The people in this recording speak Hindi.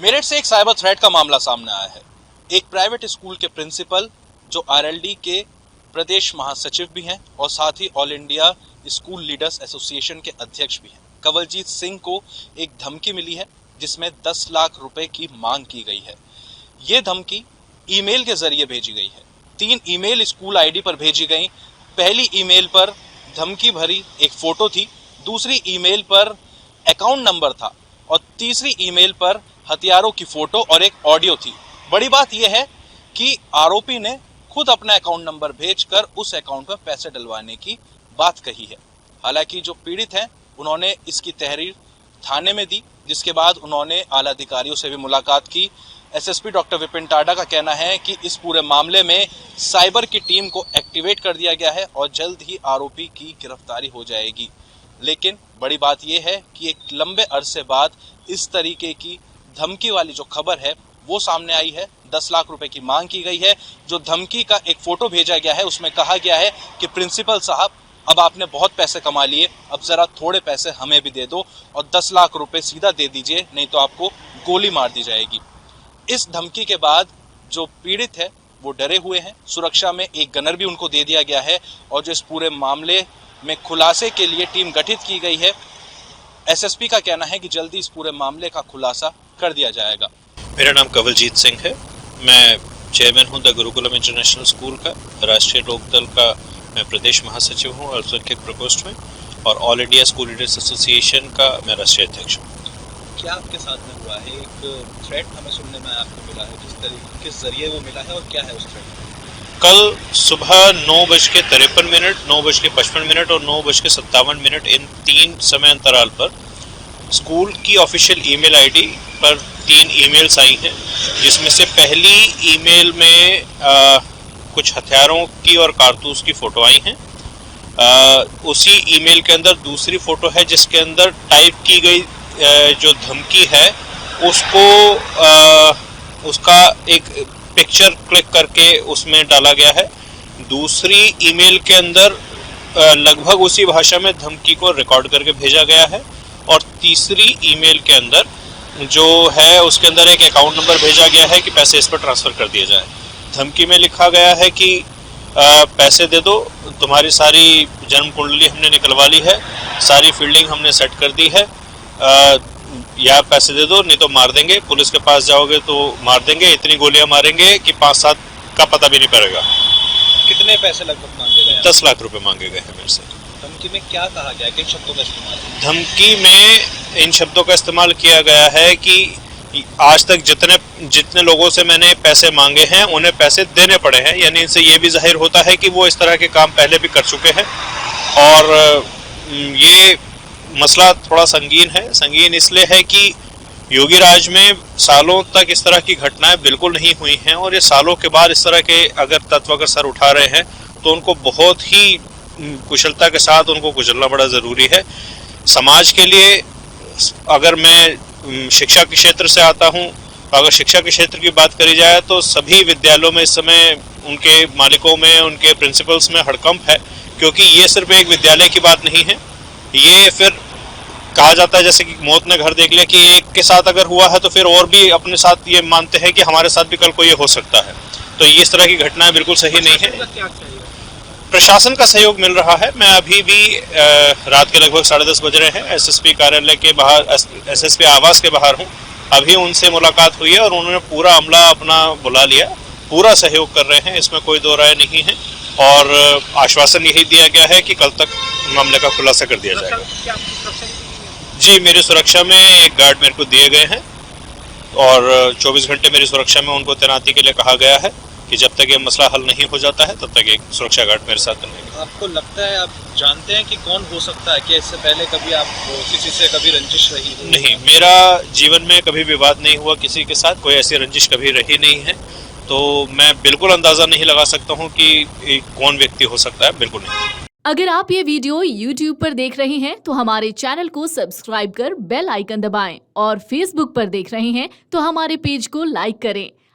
मेरठ से एक साइबर थ्रेट का मामला सामने आया है। एक प्राइवेट स्कूल के प्रिंसिपल जो आरएलडी के प्रदेश महासचिव भी हैं और साथ ही all India school leaders association के अध्यक्ष भी हैं, कंवलजीत सिंह को एक धमकी मिली है जिसमें 10 लाख रुपए की मांग की गई है। ये धमकी ईमेल के जरिए भेजी गई है। 3 ईमेल स्कूल आईडी पर भेजी गई। पहली ईमेल पर धमकी भरी एक फोटो थी, दूसरी ईमेल पर अकाउंट नंबर था और तीसरी ईमेल पर हथियारों की फोटो और एक ऑडियो थी। बड़ी बात यह है कि आरोपी ने खुद अपना अकाउंट नंबर भेजकर उस अकाउंट में पैसे डलवाने की बात कही है। हालांकि जो पीड़ित हैं उन्होंने इसकी तहरीर थाने में दी, जिसके बाद उन्होंने आला अधिकारियों से भी मुलाकात की। एसएसपी डॉक्टर विपिन टाडा का कहना है कि इस पूरे मामले में साइबर की टीम को एक्टिवेट कर दिया गया है और जल्द ही आरोपी की गिरफ्तारी हो जाएगी। लेकिन बड़ी बात यह है कि एक लंबे अरसे बाद इस तरीके की धमकी वाली जो खबर है वो सामने आई है। 10 लाख रुपए की मांग की गई है। जो धमकी का एक फोटो भेजा गया है उसमें कहा गया है कि प्रिंसिपल साहब, अब आपने बहुत पैसे कमा लिए, अब जरा थोड़े पैसे हमें भी दे दो और 10 लाख रुपए सीधा दे दीजिए, नहीं तो आपको गोली मार दी जाएगी। इस धमकी के बाद जो पीड़ित है वो डरे हुए हैं। सुरक्षा में एक गनर भी उनको दे दिया गया है और जो इस पूरे मामले में खुलासे के लिए टीम गठित की गई है, एसएसपी का कहना है कि जल्दी इस पूरे मामले का खुलासा कर दिया जाएगा। मेरा नाम कंवलजीत सिंह है। मैं चेयरमैन हूं द गुरुकुलम इंटरनेशनल स्कूल का। राष्ट्रीय लोकदल का मैं प्रदेश महासचिव हूं अल्पसंख्यक प्रकोष्ठ में, और all India school leaders association का मैं राष्ट्रीय अध्यक्ष हूं। क्या आपके साथ में हुआ है? एक थ्रेट हमें सुनने में आपको मिला है, किस जरिए वो मिला है और क्या है उस थ्रेट? कल सुबह 9:53, 9:55 और 9:57 इन 3 समय अंतराल पर स्कूल की ऑफिशियल ईमेल आईडी पर 3 ईमेल्स आई हैं, जिसमें से पहली ईमेल में कुछ हथियारों की और कारतूस की फोटो आई हैं। उसी ईमेल के अंदर दूसरी फोटो है जिसके अंदर टाइप की गई जो धमकी है उसका एक पिक्चर क्लिक करके उसमें डाला गया है। दूसरी ईमेल के अंदर लगभग उसी भाषा में धमकी को रिकॉर्ड करके भेजा गया है, और तीसरी ईमेल के अंदर जो है उसके अंदर एक अकाउंट नंबर भेजा गया है कि पैसे इस पर ट्रांसफ़र कर दिए जाए। धमकी में लिखा गया है कि पैसे दे दो, तुम्हारी सारी जन्म कुंडली हमने निकलवा ली है, सारी फील्डिंग हमने सेट कर दी है, या पैसे दे दो नहीं तो मार देंगे, पुलिस के पास जाओगे तो मार देंगे, इतनी गोलियां मारेंगे कि 5-7 का पता भी नहीं पड़ेगा। कितने पैसे लगभग मांगे गए? 10 लाख रुपए मांगे गए हैं मेरे से। धमकी में क्या कहा गया, किन शब्दों का इस्तेमाल? धमकी में इन शब्दों का इस्तेमाल किया गया है कि आज तक जितने लोगों से मैंने पैसे मांगे हैं उन्हें पैसे देने पड़े हैं, यानी इनसे ये भी जाहिर होता है कि वो इस तरह के काम पहले भी कर चुके हैं। और ये मसला थोड़ा संगीन है। संगीन इसलिए है कि योगी राज में सालों तक इस तरह की घटनाएं बिल्कुल नहीं हुई हैं, और ये सालों के बाद इस तरह के अगर तत्व अगर सर उठा रहे हैं तो उनको बहुत ही कुशलता के साथ उनको कुचलना बड़ा ज़रूरी है। समाज के लिए अगर मैं शिक्षा के क्षेत्र से आता हूं, अगर शिक्षा के क्षेत्र की बात करी जाए तो सभी विद्यालयों में इस समय उनके मालिकों में, उनके प्रिंसिपल्स में हड़कंप है, क्योंकि ये सिर्फ एक विद्यालय की बात नहीं है। ये फिर कहा जाता है जैसे कि मौत ने घर देख लिया, कि एक के साथ अगर हुआ है तो फिर और भी अपने साथ ये मानते हैं कि हमारे साथ भी कल को ये हो सकता है। तो ये इस तरह की घटनाएं बिल्कुल सही नहीं है। प्रशासन का सहयोग मिल रहा है। मैं अभी भी रात के लगभग 10:30 बज रहे हैं, एसएसपी कार्यालय के बाहर, एसएसपी आवास के बाहर हूँ। अभी उनसे मुलाकात हुई है और उन्होंने पूरा अमला अपना बुला लिया, पूरा सहयोग कर रहे हैं, इसमें कोई दो राय नहीं है। और आश्वासन यही दिया गया है कि कल तक मामले का खुलासा कर दिया जाएगा। जी, मेरी सुरक्षा में एक गार्ड मेरे को दिए गए हैं और 24 घंटे मेरी सुरक्षा में उनको तैनाती के लिए कहा गया है कि जब तक ये मसला हल नहीं हो जाता है तब तक एक सुरक्षा गार्ड मेरे साथ रहेगा। आपको लगता है, आप जानते हैं कि कौन हो सकता है? कि इससे पहले कभी आप किसी से कभी रंजिश रही हो? नहीं, मेरा जीवन में कभी विवाद नहीं हुआ किसी के साथ, कोई ऐसी रंजिश कभी रही नहीं है, तो मैं बिल्कुल अंदाजा नहीं लगा सकता हूँ कि कौन व्यक्ति हो सकता है। बिल्कुल नहीं। अगर आप ये वीडियो YouTube पर देख रहे हैं तो हमारे चैनल को सब्सक्राइब कर बेल आइकन दबाएं, और Facebook पर देख रहे हैं तो हमारे पेज को लाइक करें।